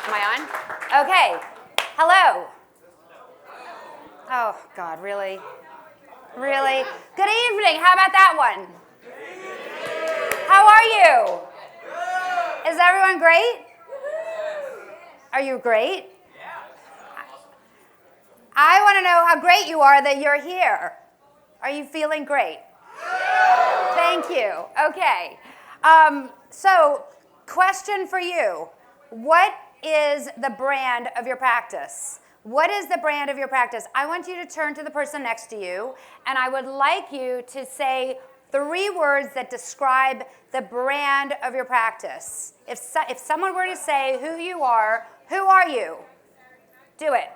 Am I on? Okay. Hello. Oh, God, really? Really? Good evening. How about that one? How are you? Is everyone great? Are you great? I want to know how great you are that you're here. Are you feeling great? Thank you. Okay. So, question for you. What is the brand of your practice? What is the brand of your practice? I want you to turn to the person next to you, and I would like you to say 3 words that describe the brand of your practice. If someone were to say who you are, who are you? Do it.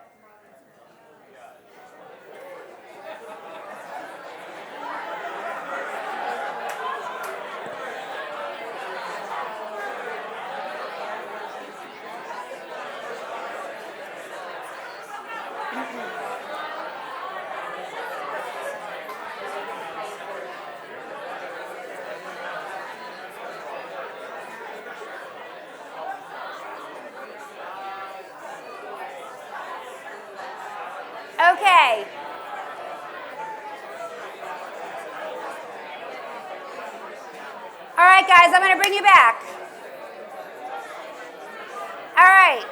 Okay. All right, guys, I'm going to bring you back. All right.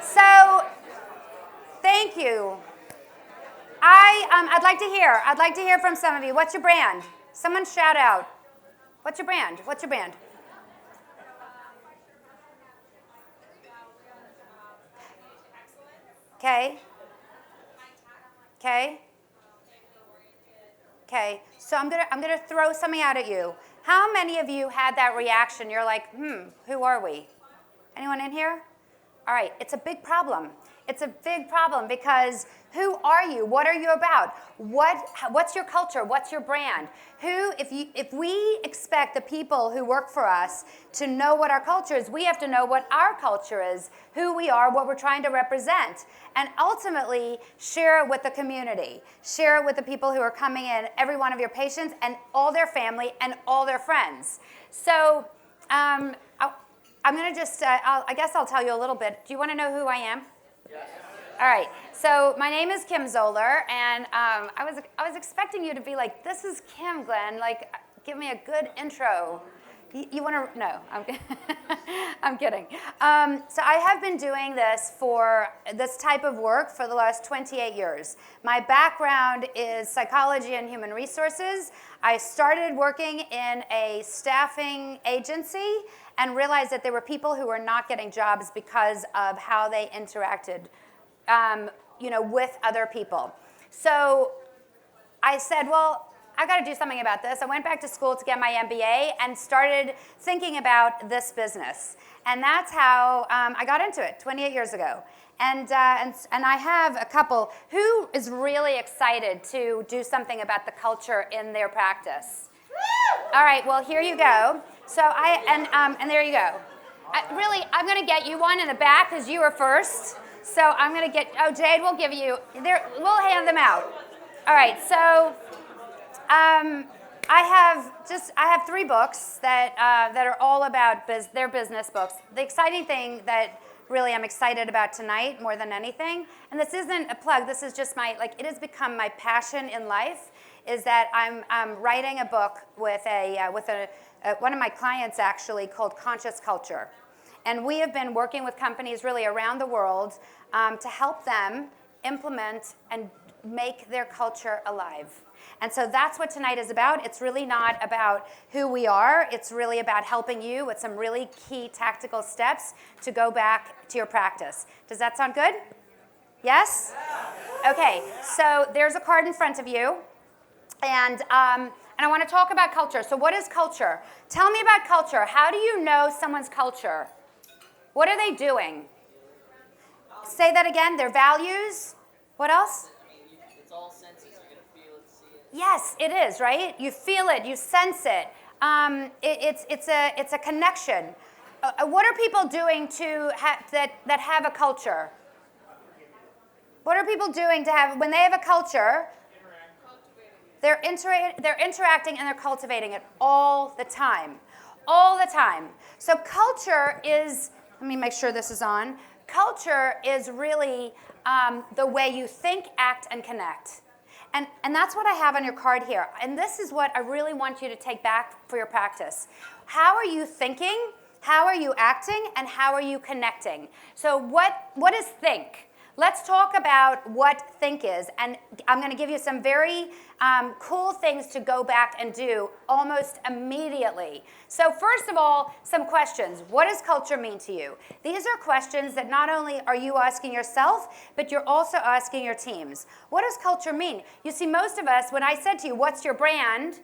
So, thank you. I'd like to hear from some of you. What's your brand? Someone shout out. What's your brand? What's your brand? Okay. Okay. Okay. So I'm gonna throw something out at you. How many of you had that reaction? You're like, who are we? Anyone in here? All right. It's a big problem. It's a big problem because who are you? What are you about? What's your culture? What's your brand? If we expect the people who work for us to know what our culture is, we have to know what our culture is, who we are, what we're trying to represent, and ultimately share it with the community. Share it with the people who are coming in, every one of your patients and all their family and all their friends. So I'm going to just, I guess I'll tell you a little bit. Do you want to know who I am? Yes. All right. So my name is Kim Zoller, and I was expecting you to be like, this is Kim, Glenn. Like, give me a good intro. You want to? No, I'm kidding. So I have been doing this type of work for the last 28 years. My background is psychology and human resources. I started working in a staffing agency and realized that there were people who were not getting jobs because of how they interacted, with other people. So I said, well, I got to do something about this. I went back to school to get my MBA and started thinking about this business. And that's how I got into it 28 years ago. And I have a couple who is really excited to do something about the culture in their practice. All right, well, here you go. So and there you go. I'm going to get you one in the back because you were first. So I'm going to get, Jade will give you, we'll hand them out. All right, so I have 3 books that are all about their business books. The exciting thing that really I'm excited about tonight more than anything, and this isn't a plug, this is just it has become my passion in life, is that I'm writing a book with one of my clients actually called Conscious Culture. And we have been working with companies really around the world to help them implement and make their culture alive. And so that's what tonight is about. It's really not about who we are. It's really about helping you with some really key tactical steps to go back to your practice. Does that sound good? Yes? Okay, so there's a card in front of you. And I want to talk about culture. So what is culture? Tell me about culture. How do you know someone's culture? What are they doing? Say that again. Their values. What else? It's all senses. You're going to feel it, see it. Yes, it is, right? You feel it. You sense it. It's a connection. What are people doing that have a culture? What are people doing when they have a culture? They're interacting and they're cultivating it all the time. All the time. So culture is Let me make sure this is on. Culture is really the way you think, act, and connect. And that's what I have on your card here. And this is what I really want you to take back for your practice. How are you thinking? How are you acting? And how are you connecting? So what is think? Let's talk about what think is. And I'm going to give you some very cool things to go back and do almost immediately. So first of all, some questions. What does culture mean to you? These are questions that not only are you asking yourself, but you're also asking your teams. What does culture mean? You see, most of us, when I said to you, what's your brand?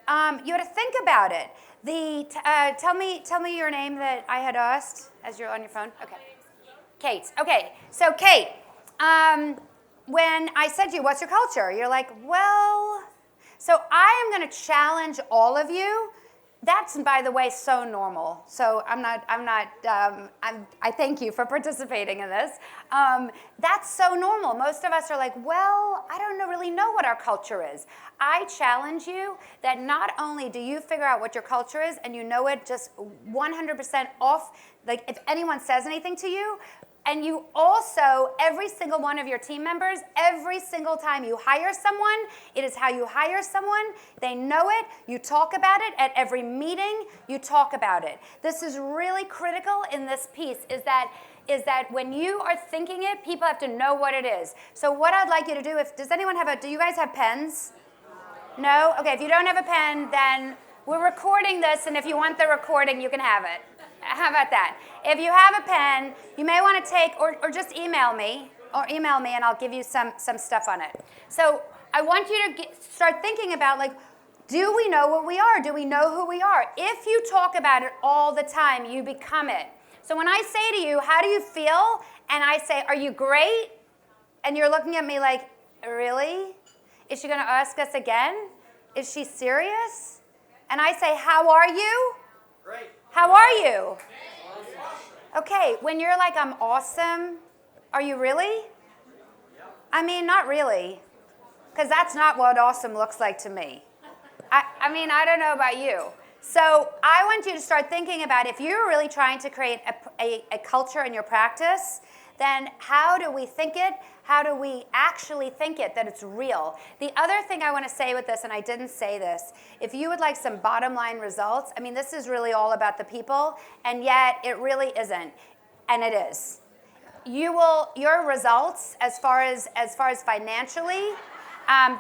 You had to think about it. Tell me your name that I had asked as you're on your phone. Okay. Kate. Okay. So Kate, when I said to you, what's your culture? You're like, well, so I am going to challenge all of you. That's, by the way, so normal. So I thank you for participating in this. That's so normal. Most of us are like, well, I don't really know what our culture is. I challenge you that not only do you figure out what your culture is and you know it just 100% off, like if anyone says anything to you, and you also, every single one of your team members, every single time you hire someone, it is how you hire someone. They know it. You talk about it. At every meeting, you talk about it. This is really critical in this piece, is that when you are thinking it, people have to know what it is. So what I'd like you to do, do you guys have pens? No? Okay, if you don't have a pen, then we're recording this, and if you want the recording, you can have it. How about that? If you have a pen, you may want to take, or just email me, and I'll give you some stuff on it. So I want you to start thinking about, like, do we know what we are? Do we know who we are? If you talk about it all the time, you become it. So when I say to you, how do you feel? And I say, are you great? And you're looking at me like, really? Is she going to ask us again? Is she serious? And I say, how are you? Great. How are you? Okay, when you're like, I'm awesome, are you really? I mean, not really, because that's not what awesome looks like to me. I mean, I don't know about you. So I want you to start thinking about, if you're really trying to create a culture in your practice, then how do we think it? How do we actually think it, that it's real? The other thing I want to say with this, and I didn't say this, if you would like some bottom line results, I mean, this is really all about the people, and yet it really isn't, and it is. Your results, as far as financially,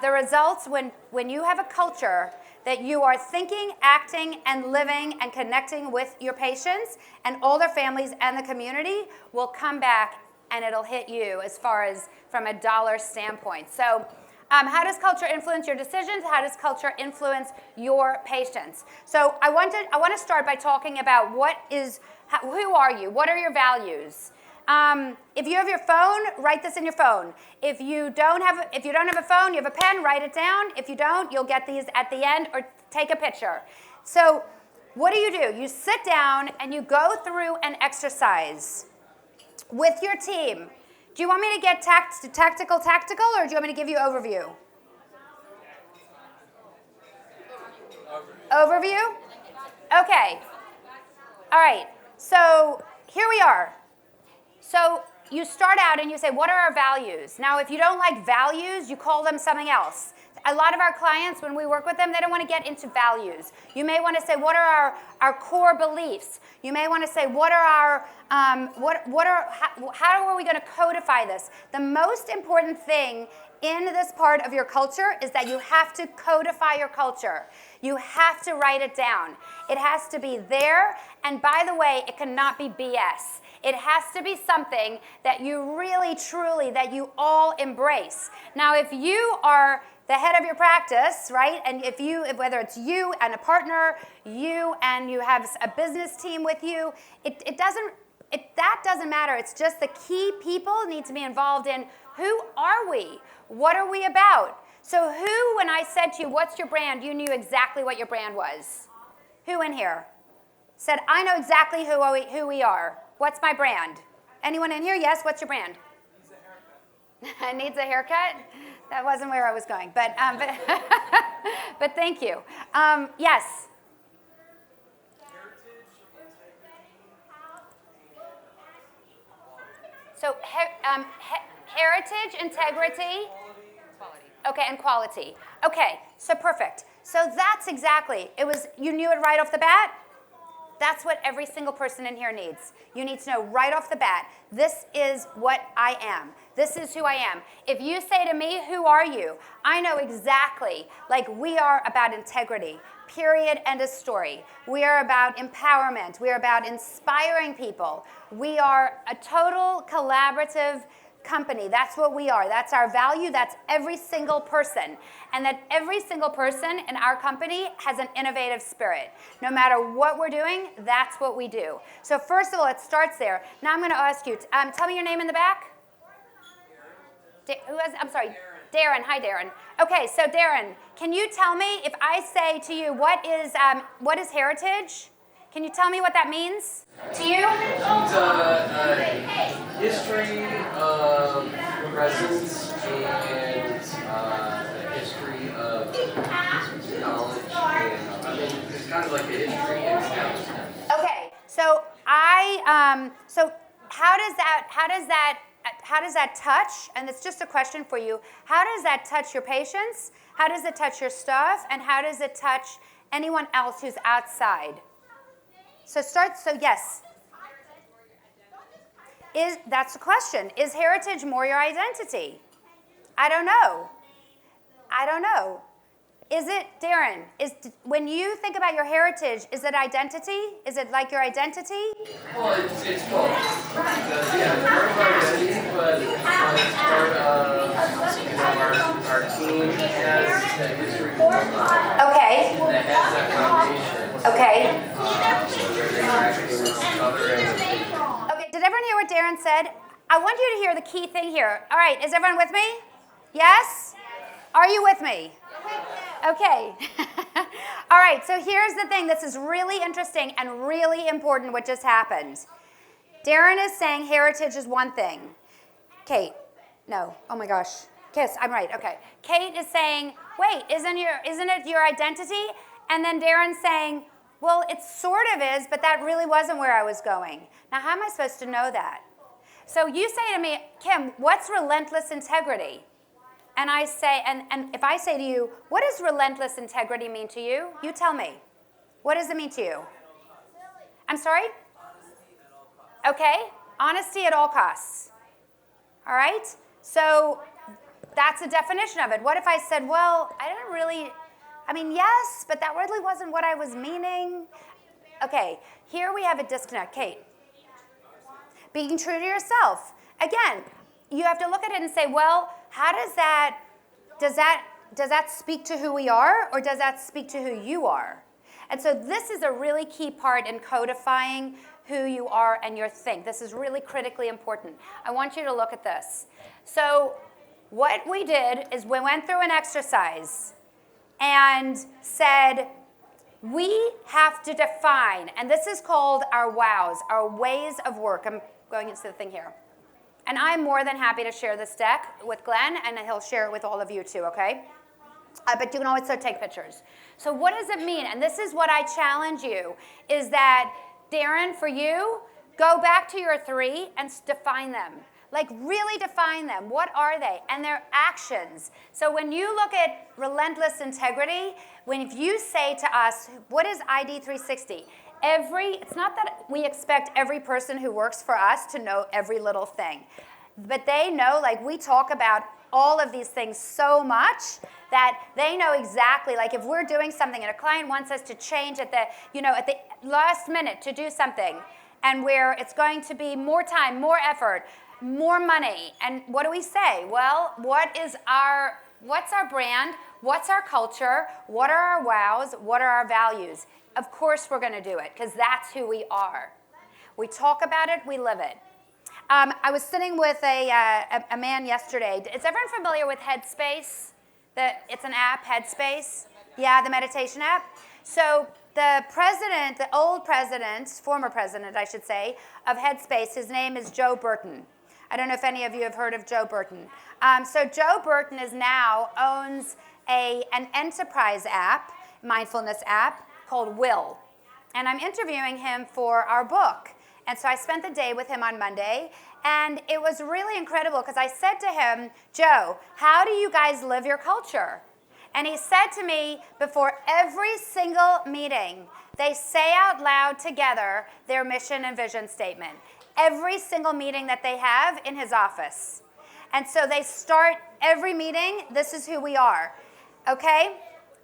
the results when you have a culture that you are thinking, acting, and living and connecting with your patients and all their families and the community will come back, and it'll hit you as far as from a dollar standpoint. So how does culture influence your decisions? How does culture influence your patients? So I want to start by talking about who are you? What are your values? If you have your phone, write this in your phone. If you don't have a phone, you have a pen, write it down. If you don't, you'll get these at the end, or take a picture. So what do? You sit down and you go through an exercise with your team. Do you want me to get tactical, or do you want me to give you overview? Overview? Okay. All right. So here we are. So you start out and you say, what are our values? Now, if you don't like values, you call them something else. A lot of our clients, when we work with them, they don't want to get into values. You may want to say, what are our core beliefs? You may want to say, how are we going to codify this? The most important thing in this part of your culture is that you have to codify your culture. You have to write it down. It has to be there, and by the way, it cannot be BS. It has to be something that you really, truly, that you all embrace. Now, if you are the head of your practice, right, and whether it's you and a partner, you and you have a business team with you, that doesn't matter. It's just the key people need to be involved in, who are we? What are we about? So when I said to you, what's your brand, you knew exactly what your brand was. Who in here said, I know exactly who we are. What's my brand? Anyone in here? Yes, what's your brand? Needs a haircut. Needs a haircut? That wasn't where I was going, but thank you. Yes? Heritage, integrity, So heritage, integrity. Quality. Okay, and quality. Okay, so perfect. So that's exactly, you knew it right off the bat? That's what every single person in here needs. You need to know right off the bat, this is what I am. This is who I am. If you say to me, who are you? I know exactly, like we are about integrity, period, end of story. We are about empowerment. We are about inspiring people. We are a total collaborative company. That's what we are. That's our value. That's every single person. And that every single person in our company has an innovative spirit. No matter what we're doing, that's what we do. So first of all, it starts there. Now I'm going to ask you, tell me your name in the back. I'm sorry. Darren. Hi, Darren. Okay, so Darren, can you tell me if I say to you, what is heritage? Can you tell me what that means to you? It's history, presence, and history of knowledge. And it's kind of like a history and establishment. Okay, so so how does that touch? And it's just a question for you. How does that touch your patients? How does it touch your staff? And how does it touch anyone else who's outside? So yes. That's the question. Is heritage more your identity? I don't know. Is it, Darren, when you think about your heritage, is it identity? Is it like your identity? Well, it's both. Yeah, part of our identity, but it's part of our team has that history. Okay. That has that foundation. Okay. Okay, did everyone hear what Darren said? I want you to hear the key thing here. All right, is everyone with me? Yes? Are you with me? Okay. All right, so here's the thing. This is really interesting and really important what just happened. Darren is saying heritage is one thing. Kate, no, oh my gosh. Kiss, I'm right, okay. Kate is saying, wait, isn't it your identity? And then Darren's saying, well, it sort of is, but that really wasn't where I was going. Now, how am I supposed to know that? So you say to me, Kim, what's relentless integrity? And I say, and if I say to you, what does relentless integrity mean to you? You tell me. What does it mean to you? I'm sorry? Okay, honesty at all costs. All right? So that's a definition of it. What if I said, well, yes, but that really wasn't what I was meaning. Okay, here we have a disconnect. Kate, being true to yourself. Again, you have to look at it and say, well, how does that speak to who we are, or does that speak to who you are? And so this is a really key part in codifying who you are and your think. This is really critically important. I want you to look at this. So what we did is we went through an exercise and said, we have to define, and this is called our wows, our ways of work. I'm going into the thing here. And I'm more than happy to share this deck with Glenn, and he'll share it with all of you too, okay? But you can always still take pictures. So what does it mean? And this is what I challenge you, is that, Darren, for you, go back to your three and define them. Like, really define them. What are they? And their actions. So when you look at relentless integrity, if you say to us, what is ID 360? It's not that we expect every person who works for us to know every little thing. But they know, like, we talk about all of these things so much that they know exactly, like, if we're doing something and a client wants us to change at the last minute to do something, and where it's going to be more time, more effort, more money, and what do we say? Well, what's our brand? What's our culture? What are our wows? What are our values? Of course we're going to do it, because that's who we are. We talk about it, we live it. I was sitting with a man yesterday. Is everyone familiar with Headspace? It's an app, Headspace. Yeah, the meditation app. So the president, the old president, former president, I should say, of Headspace, his name is Joe Burton. I don't know if any of you have heard of Joe Burton. So Joe Burton owns an enterprise app, mindfulness app, called Will. And I'm interviewing him for our book. And so I spent the day with him on Monday, and it was really incredible because I said to him, Joe, how do you guys live your culture? And he said to me, before every single meeting, they say out loud together their mission and vision statement. Every single meeting that they have in his office. And so they start every meeting, this is who we are. Okay?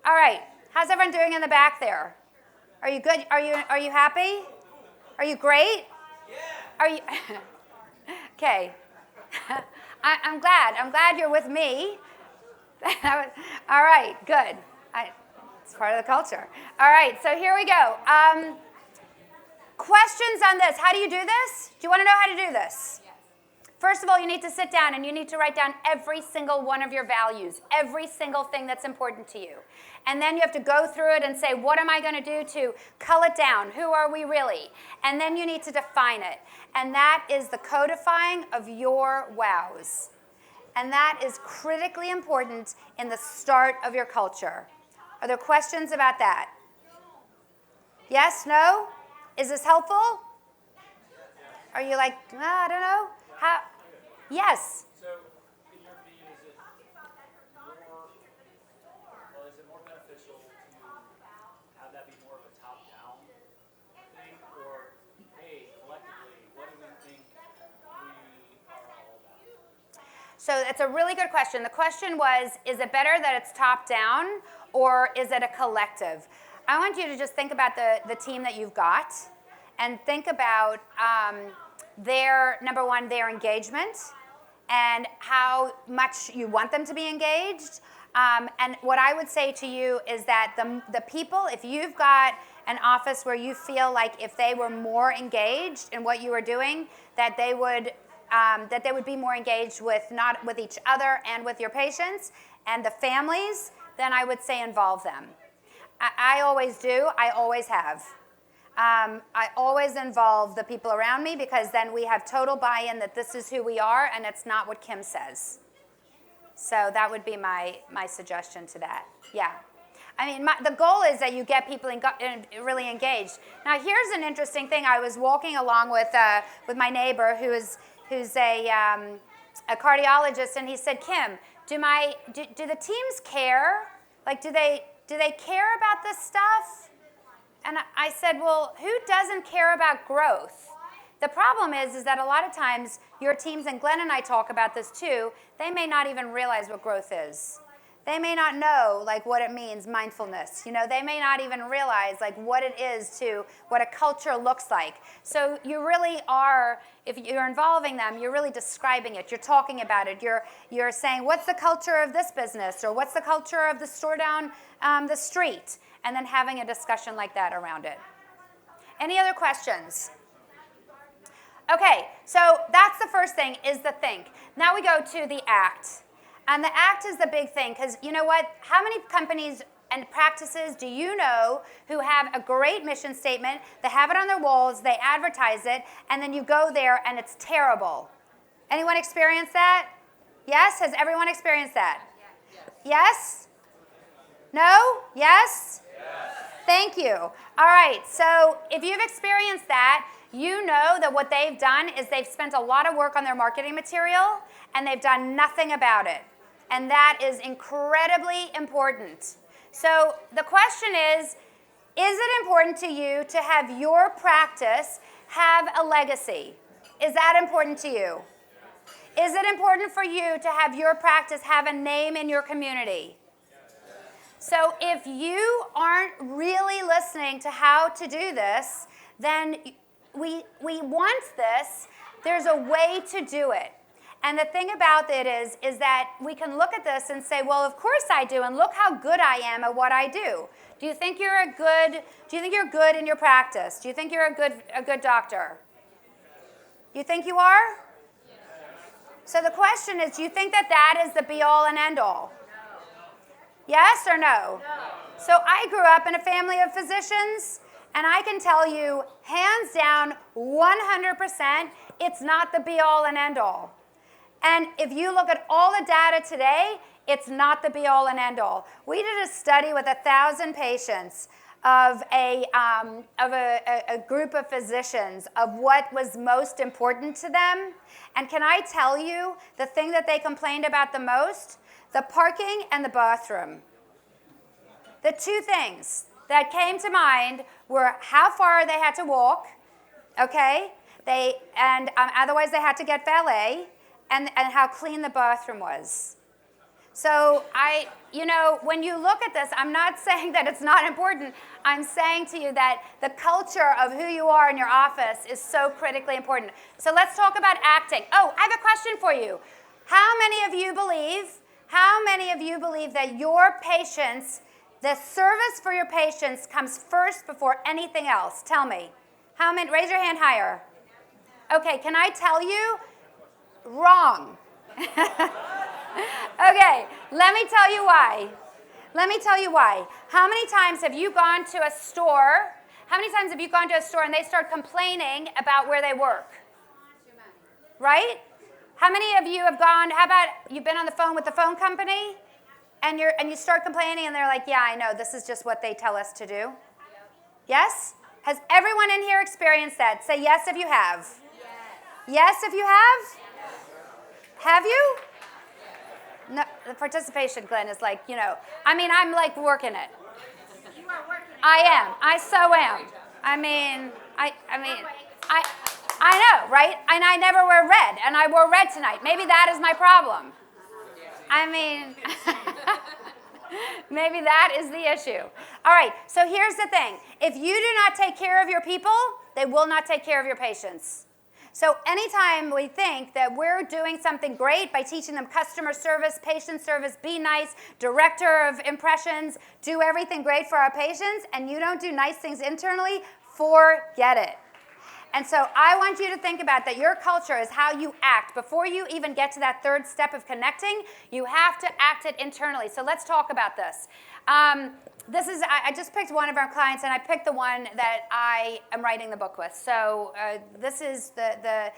All right. How's everyone doing in the back there? Are you good? Are you happy? Are you great? Yeah. Are you Okay. I'm glad. I'm glad you're with me. All right, good. It's part of the culture. All right, so here we go. Questions on this. How do you do this? Do you want to know how to do this? Yes. First of all, you need to sit down and you need to write down every single one of your values, every single thing that's important to you. And then you have to go through it and say, what am I going to do to cull it down? Who are we really? And then you need to define it. And that is the codifying of your wows. And that is critically important in the start of your culture. Are there questions about that? Yes? No? Is this helpful? Are you like, I don't know? How? Yes? So, in your opinion, is it more beneficial to have that be more of a top-down thing, or, hey, collectively, what do we think we are all about? So that's a really good question. The question was, is it better that it's top-down, or is it a collective? I want you to just think about the team that you've got and think about their, number one, their engagement and how much you want them to be engaged. And what I would say to you is that the people, if you've got an office where you feel like if they were more engaged in what you were doing, that they would be more engaged with not with each other and with your patients and the families, then I would say involve them. I always do. I always have. I always involve the people around me because then we have total buy-in that this is who we are and it's not what Kim says. So that would be my suggestion to that. Yeah. I mean, the goal is that you get people really engaged. Now, here's an interesting thing. I was walking along with my neighbor who's a cardiologist, and he said, Kim, do the teams care? Like, do they care about this stuff? And I said, well, who doesn't care about growth? The problem is that a lot of times your teams, and Glenn and I talk about this too, they may not even realize what growth is. They may not know like what it means, mindfulness. You know, they may not even realize like what it is to what a culture looks like. So you really are, if you're involving them, you're really describing it. You're talking about it. You're saying, what's the culture of this business? Or what's the culture of the store down the street? And then having a discussion like that around it. Any other questions? Okay, so that's the first thing, is the think. Now we go to the act. And the act is the big thing, because you know what? How many companies and practices do you know who have a great mission statement, they have it on their walls, they advertise it, and then you go there and it's terrible? Anyone experience that? Yes? Has everyone experienced that? Yes? No? Yes? Thank you. All right, so if you've experienced that, you know that what they've done is they've spent a lot of work on their marketing material and they've done nothing about it. And that is incredibly important. So the question is it important to you to have your practice have a legacy? Is that important to you? Is it important for you to have your practice have a name in your community? So if you aren't really listening to how to do this, then we want this. There's a way to do it. And the thing about it is that we can look at this and say, well, of course I do, and look how good I am at what I do. Do you think you're good in your practice? Do you think you're a good doctor? You think you are? So the question is, do you think that is the be-all and end-all? Yes or no? So I grew up in a family of physicians, and I can tell you, hands down, 100%, it's not the be-all and end-all. And if you look at all the data today, it's not the be-all and end-all. We did a study with 1,000 patients of a group of physicians of what was most important to them. And can I tell you the thing that they complained about the most? The parking and the bathroom. The two things that came to mind were how far they had to walk, okay? Otherwise they had to get valet, and how clean the bathroom was. So when you look at this, I'm not saying that it's not important. I'm saying to you that the culture of who you are in your office is so critically important. So let's talk about acting. Oh, I have a question for you. How many of you believe that your patients, the service for your patients comes first before anything else? Tell me. How many? Raise your hand higher. Okay, can I tell you? Wrong. Okay, let me tell you why. How many times have you gone to a store? How many times have you gone to a store and they start complaining about where they work? Right? How many of you have gone, how about you've been on the phone with the phone company and you start complaining and they're like, yeah, I know, this is just what they tell us to do? Yes? Has everyone in here experienced that? Say yes if you have. Yes if you have? Have you? No, the participation, Glenn, is like, I'm like working it. You are working it. I am. I so am. I know, right? And I never wear red, and I wore red tonight. Maybe that is my problem. Maybe that is the issue. All right, so here's the thing. If you do not take care of your people, they will not take care of your patients. So anytime we think that we're doing something great by teaching them customer service, patient service, be nice, director of impressions, do everything great for our patients, and you don't do nice things internally, forget it. And so I want you to think about that your culture is how you act. Before you even get to that third step of connecting, you have to act it internally. So let's talk about this. I just picked one of our clients, and I picked the one that I am writing the book with. So this is the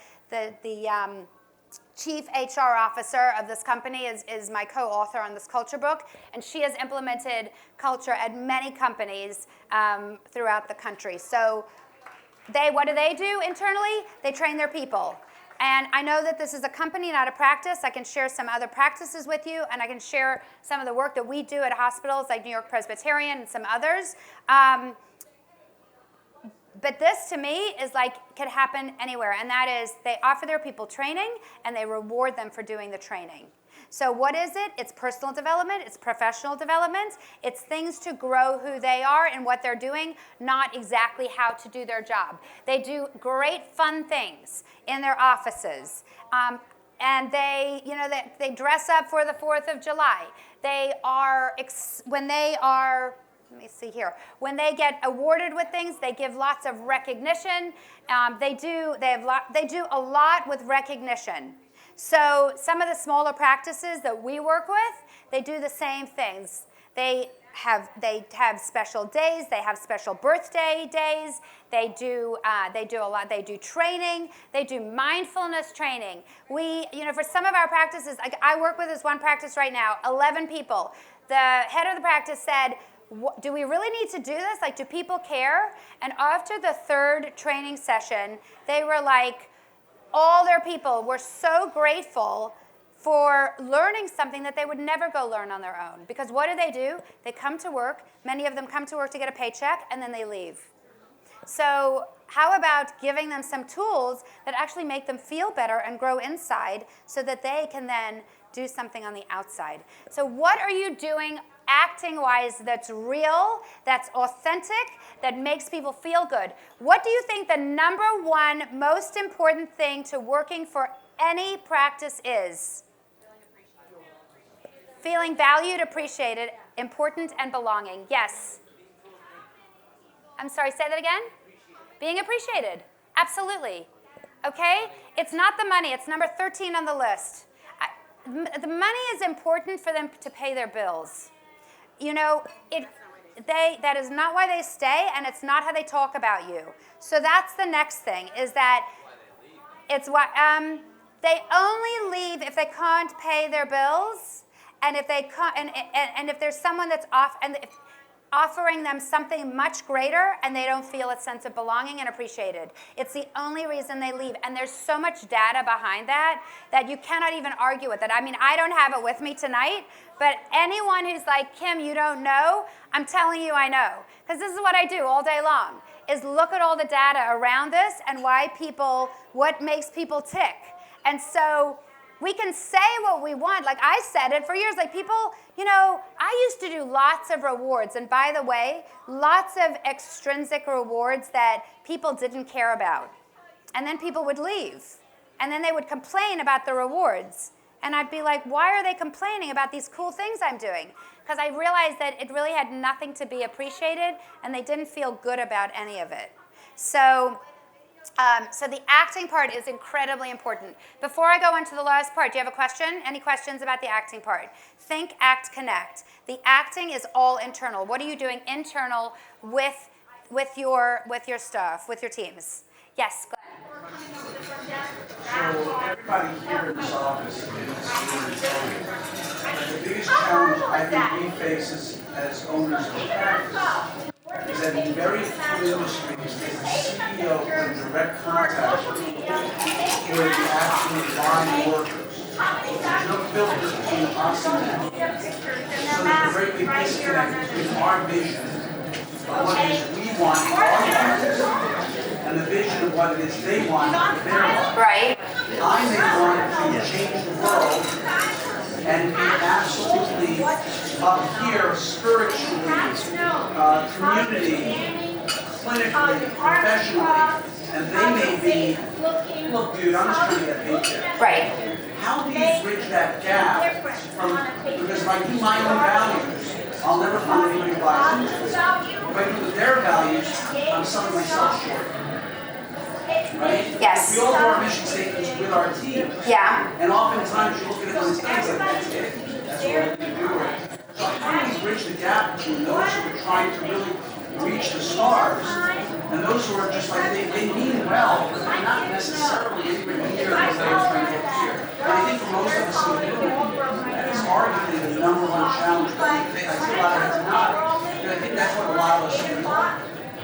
chief HR officer of this company is my co-author on this culture book, and she has implemented culture at many companies throughout the country. So what do they do internally? They train their people. And I know that this is a company, not a practice. I can share some other practices with you, and I can share some of the work that we do at hospitals like New York Presbyterian and some others. But this, to me, is could happen anywhere, and that is they offer their people training, and they reward them for doing the training. So what is it? It's personal development. It's professional development. It's things to grow who they are and what they're doing, not exactly how to do their job. They do great fun things in their offices. And they dress up for the 4th of July. When they get awarded with things, they give lots of recognition. They do a lot with recognition. So some of the smaller practices that we work with, they do the same things. They have special days. They have special birthday days. They do a lot. They do training. They do mindfulness training. For some of our practices, I work with this one practice right now, 11 people. The head of the practice said, do we really need to do this? Do people care? And after the 3rd training session, they were like, all their people were so grateful for learning something that they would never go learn on their own. Because what do? They come to work. Many of them come to work to get a paycheck, and then they leave. So how about giving them some tools that actually make them feel better and grow inside so that they can then do something on the outside? So what are you doing acting-wise that's real, that's authentic, that makes people feel good? What do you think the number one most important thing to working for any practice is? Feeling valued, appreciated, important, and belonging. Yes? I'm sorry, say that again? Being appreciated. Absolutely. Okay? It's not the money. It's number 13 on the list. The money is important for them to pay their bills. That is not why they stay, and it's not how they talk about you. So that's the next thing, is that it's why they only leave if they can't pay their bills, and if they and if there's someone that's off. And offering them something much greater, and they don't feel a sense of belonging and appreciated. It's the only reason they leave. And there's so much data behind that that you cannot even argue with it. I mean, I don't have it with me tonight, but anyone who's like, Kim, you don't know, I'm telling you I know. Because this is what I do all day long, is look at all the data around this and what makes people tick. And so we can say what we want. Like I said it for years. Like people, I used to do lots of rewards. And by the way, lots of extrinsic rewards that people didn't care about. And then people would leave. And then they would complain about the rewards. And I'd be like, why are they complaining about these cool things I'm doing? Because I realized that it really had nothing to be appreciated, and they didn't feel good about any of it. So the acting part is incredibly important. Before I go on to the last part, do you have a question? Any questions about the acting part? Think, act, connect. The acting is all internal. What are you doing internal with your stuff, with your teams? Yes, Glenn. So everybody here in this office is the biggest challenge I think we face as owners of practice is that in very few industries is the CEO in direct contact with the actual line workers. There's no filters between us and them. So there's a very big disconnect between our vision of what it is we want for our clients and the vision of what it is they want for their life. Right. I may want to change the world and be absolutely up here spiritually, community, clinically, professionally, and they may be, look dude, I'm just trying to get a paycheck. Right. How do you bridge that gap because if I do my own values, I'll never find anybody who buys into it. If I do their values, I'm selling myself short. Right? Yes. We all do our mission statements with our teams. Yeah. And oftentimes you look at it on these things like, that's it. That's what we're going to do. So how do we bridge the gap between those who are trying to really reach the stars and those who are just like, they mean well, but they're not necessarily anywhere near the things trying to get here. And I think for most of us in the room, that is arguably the number one challenge that we face. I see a lot of heads nodding. And I think that's what a lot of us do.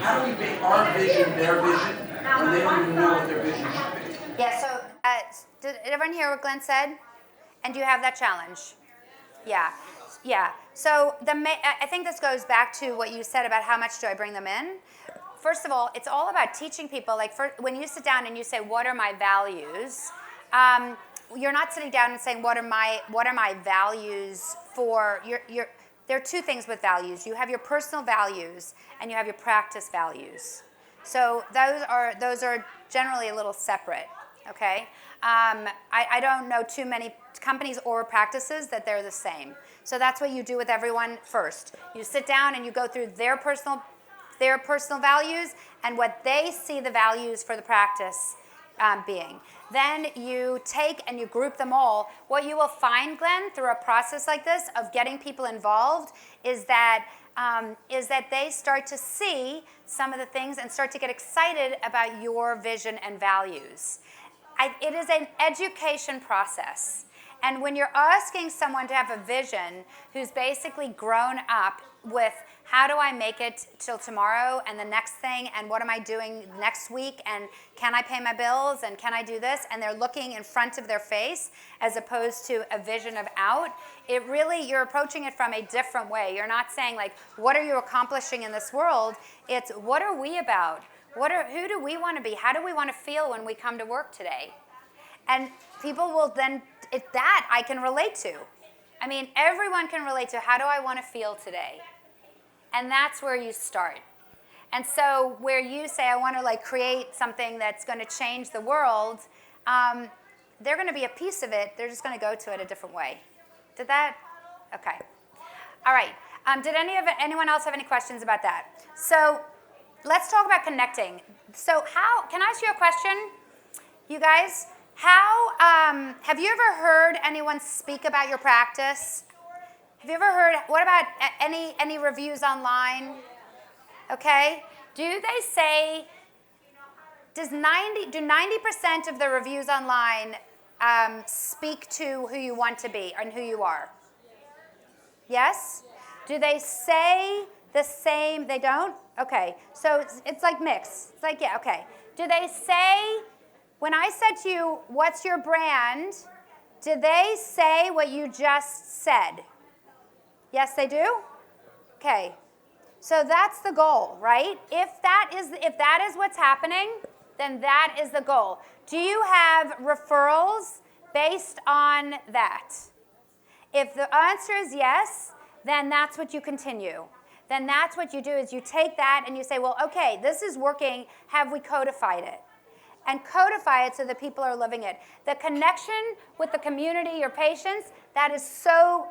How do we make our vision their vision when they don't even know what their vision should be? Yeah, so did everyone hear what Glenn said? And do you have that challenge? Yeah. So I think this goes back to what you said about how much do I bring them in. First of all, it's all about teaching people. Like when you sit down and you say, what are my values? You're not sitting down and saying, what are my values for your there are two things with values. You have your personal values and you have your practice values. So those are generally a little separate, okay? I don't know too many companies or practices that they're the same. So that's what you do with everyone first. You sit down and you go through their personal values and what they see the values for the practice being. Then you take and you group them all. What you will find, Glenn, through a process like this of getting people involved is that they start to see some of the things and start to get excited about your vision and values. It is an education process. And when you're asking someone to have a vision who's basically grown up with how do I make it till tomorrow and the next thing and what am I doing next week and can I pay my bills and can I do this, and they're looking in front of their face as opposed to a vision of out, you're approaching it from a different way. You're not saying like, what are you accomplishing in this world? It's what are we about? Who do we want to be? How do we want to feel when we come to work today? And people will then, that I can relate to. I mean, everyone can relate to how do I want to feel today? And that's where you start. And so where you say, I want to like create something that's going to change the world, they're going to be a piece of it. They're just going to go to it a different way. Did that? Okay. All right. Did anyone else have any questions about that? So let's talk about connecting. So can I ask you a question? You guys, have you ever heard anyone speak about your practice? Have you ever heard, what about any reviews online? Okay. Do they say, do 90% of the reviews online speak to who you want to be and who you are? Yes? Do they say the same? They don't? Okay. So it's like mix. It's like, yeah, okay. Do they say, when I said to you, what's your brand, do they say what you just said? Yes, they do? Okay. So that's the goal, right? If that is what's happening, then that is the goal. Do you have referrals based on that? If the answer is yes, then that's what you continue. Then that's what you do is you take that and you say, well, okay, this is working. Have we codified it? And codify it so that people are living it. The connection with the community, your patients, that is so,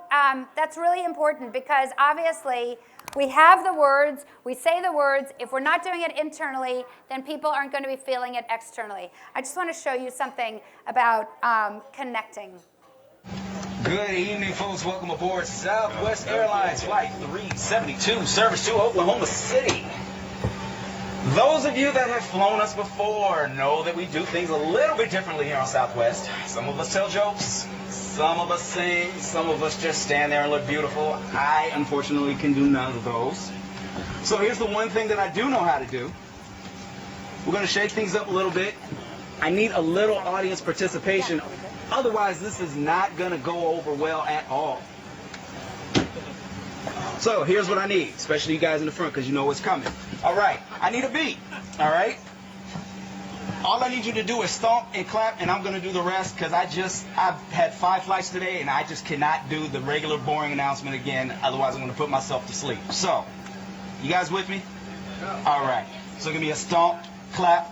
that's really important because obviously we have the words, we say the words. If we're not doing it internally, then people aren't going to be feeling it externally. I just want to show you something about connecting. Good evening, folks. Welcome aboard Southwest Airlines Flight 372, service to Oklahoma City. Those of you that have flown us before know that we do things a little bit differently here on Southwest. Some of us tell jokes, some of us sing, some of us just stand there and look beautiful. I, unfortunately, can do none of those. So here's the one thing that I do know how to do. We're going to shake things up a little bit. I need a little audience participation. Otherwise, this is not going to go over well at all. So here's what I need, especially you guys in the front because you know what's coming. All right, I need a beat, all right? All I need you to do is stomp and clap, and I'm going to do the rest because I've had 5 flights today, and I just cannot do the regular boring announcement again. Otherwise, I'm going to put myself to sleep. So, you guys with me? All right. So give me a stomp, clap,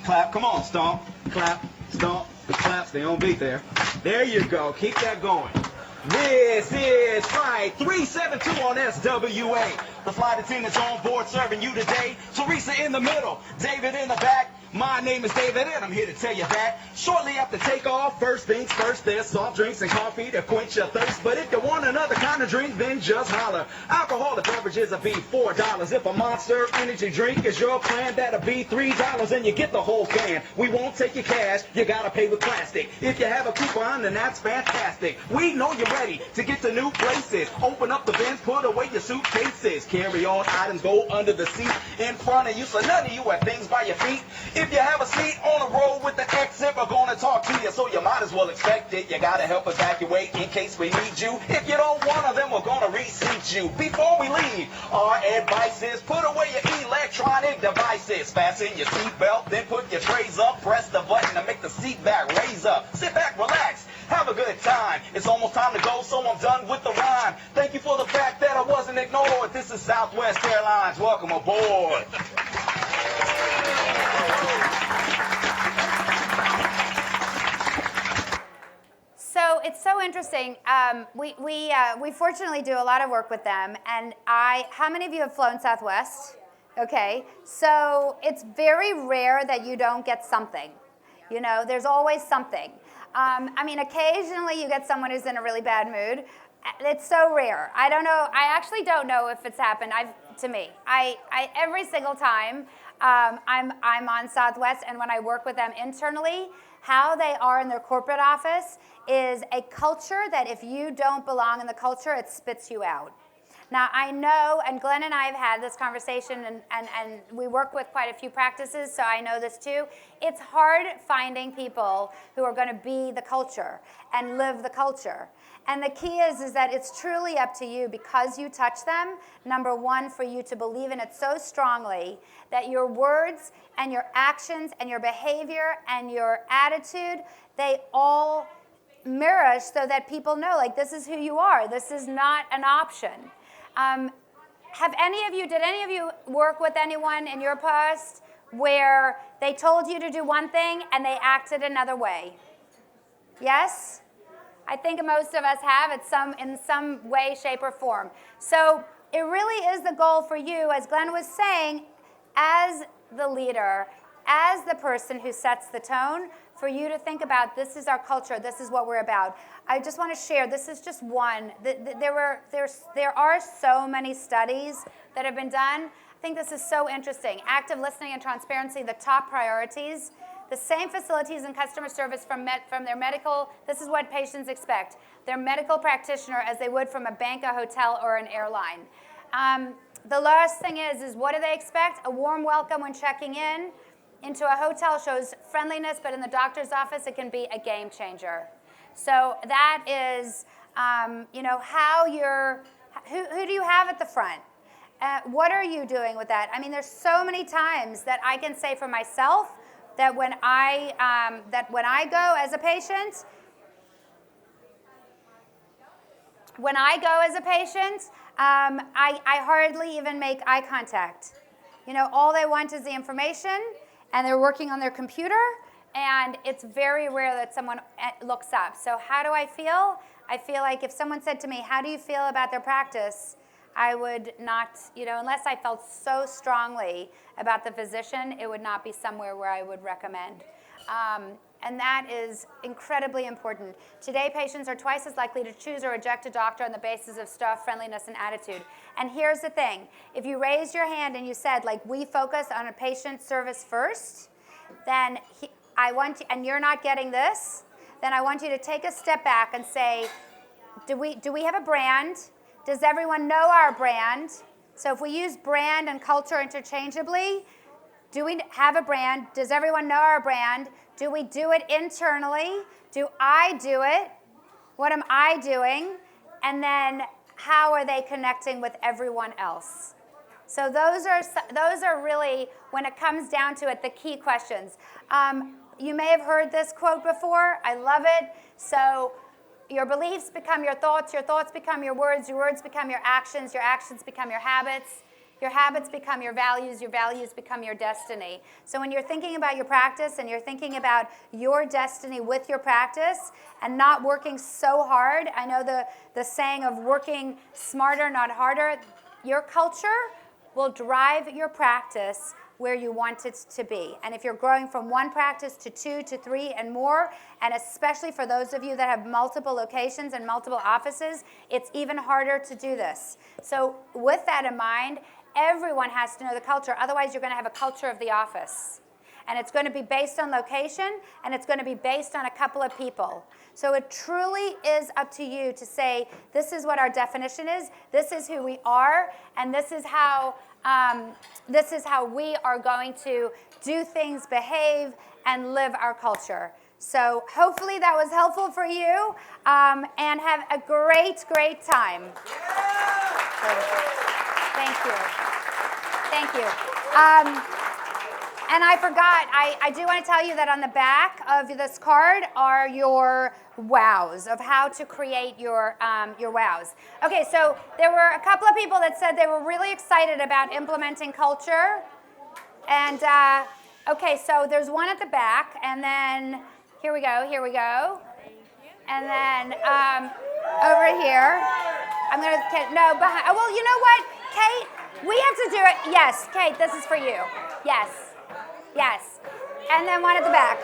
clap. Come on, stomp, clap, stay on beat there. There you go. Keep that going. This is Flight 372 on SWA. The flight attendants on board serving you today. Teresa in the middle, David in the back. My name is David and I'm here to tell you that shortly after takeoff, first things first, there's soft drinks and coffee to quench your thirst. But if you want another kind of drink, then just holler. Alcoholic beverages will be $4. If a Monster Energy drink is your plan, that'll be $3 and you get the whole can. We won't take your cash, you gotta pay with plastic. If you have a coupon, then that's fantastic. We know you're ready to get to new places. Open up the bins, put away your suitcases. Carry on items, go under the seat in front of you so none of you have things by your feet. If you have a seat on the road with the exit, we're going to talk to you, so you might as well expect it. You got to help evacuate in case we need you. If you don't want to, then we're going to reseat you. Before we leave, our advice is put away your electronic devices. Fasten your seatbelt, then put your trays up. Press the button to make the seat back raise up. Sit back, relax, have a good time. It's almost time to go, so I'm done with the rhyme. Thank you for the fact that I wasn't ignored. This is Southwest Airlines. Welcome aboard. So it's so interesting. We fortunately do a lot of work with them, and how many of you have flown Southwest? Okay, so it's very rare that you don't get something. You know, there's always something. I mean, occasionally you get someone who's in a really bad mood. It's so rare. I don't know. I actually don't know if it's happened to me. Every single time I'm on Southwest, and when I work with them internally, how they are in their corporate office is a culture that if you don't belong in the culture, it spits you out. Now, I know, and Glenn and I have had this conversation, and we work with quite a few practices, so I know this too. It's hard finding people who are going to be the culture and live the culture. And the key is that it's truly up to you because you touch them, number one, for you to believe in it so strongly that your words and your actions and your behavior and your attitude, they all mirror so that people know, like, this is who you are. This is not an option. Did any of you work with anyone in your past where they told you to do one thing and they acted another way? Yes? I think most of us have in some way, shape, or form. So it really is the goal for you, as Glenn was saying, as the leader, as the person who sets the tone, for you to think about, this is our culture, this is what we're about. I just want to share, this is just one. There are so many studies that have been done. I think this is so interesting. Active listening and transparency, the top priorities. The same facilities and customer service from their medical, this is what patients expect, their medical practitioner as they would from a bank, a hotel, or an airline. The last thing is what do they expect? A warm welcome when checking in into a hotel shows friendliness, but in the doctor's office, it can be a game changer. So that is, how you're, who do you have at the front? What are you doing with that? I mean, there's so many times that I can say for myself that when I go as a patient, I hardly even make eye contact. All they want is the information, and they're working on their computer, and it's very rare that someone looks up. So how do I feel? I feel like if someone said to me, how do you feel about their practice? I would not, unless I felt so strongly about the physician, it would not be somewhere where I would recommend. And that is incredibly important. Today, patients are twice as likely to choose or reject a doctor on the basis of staff friendliness and attitude. And here's the thing. If you raised your hand and you said, we focus on a patient service first, then and you're not getting this, then I want you to take a step back and say, do we have a brand? Does everyone know our brand? So if we use brand and culture interchangeably, do we have a brand? Does everyone know our brand? Do we do it internally? Do I do it? What am I doing? And then how are they connecting with everyone else? So those are really, when it comes down to it, the key questions. You may have heard this quote before. I love it. So your beliefs become your thoughts become your words become your actions become your habits become your values become your destiny. So when you're thinking about your practice and you're thinking about your destiny with your practice and not working so hard, I know the saying of working smarter, not harder, your culture will drive your practice where you want it to be. And if you're growing from one practice to 2 to 3 and more, and especially for those of you that have multiple locations and multiple offices, it's even harder to do this. So with that in mind, everyone has to know the culture. Otherwise, you're going to have a culture of the office. And it's going to be based on location, and it's going to be based on a couple of people. So it truly is up to you to say, this is what our definition is, this is who we are, and this is how we are going to do things, behave, and live our culture. So hopefully that was helpful for you, and have a great, great time. Thank you. And I forgot, I do want to tell you that on the back of this card are your wows, of how to create your wows. Okay, so there were a couple of people that said they were really excited about implementing culture. And, okay, so there's one at the back, and then here we go. And then over here, I'm going to, no, behind, well, you know what, Kate, we have to do it. Yes, Kate, this is for you. Yes. And then one at the back.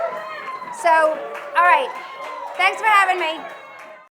So, all right. Thanks for having me.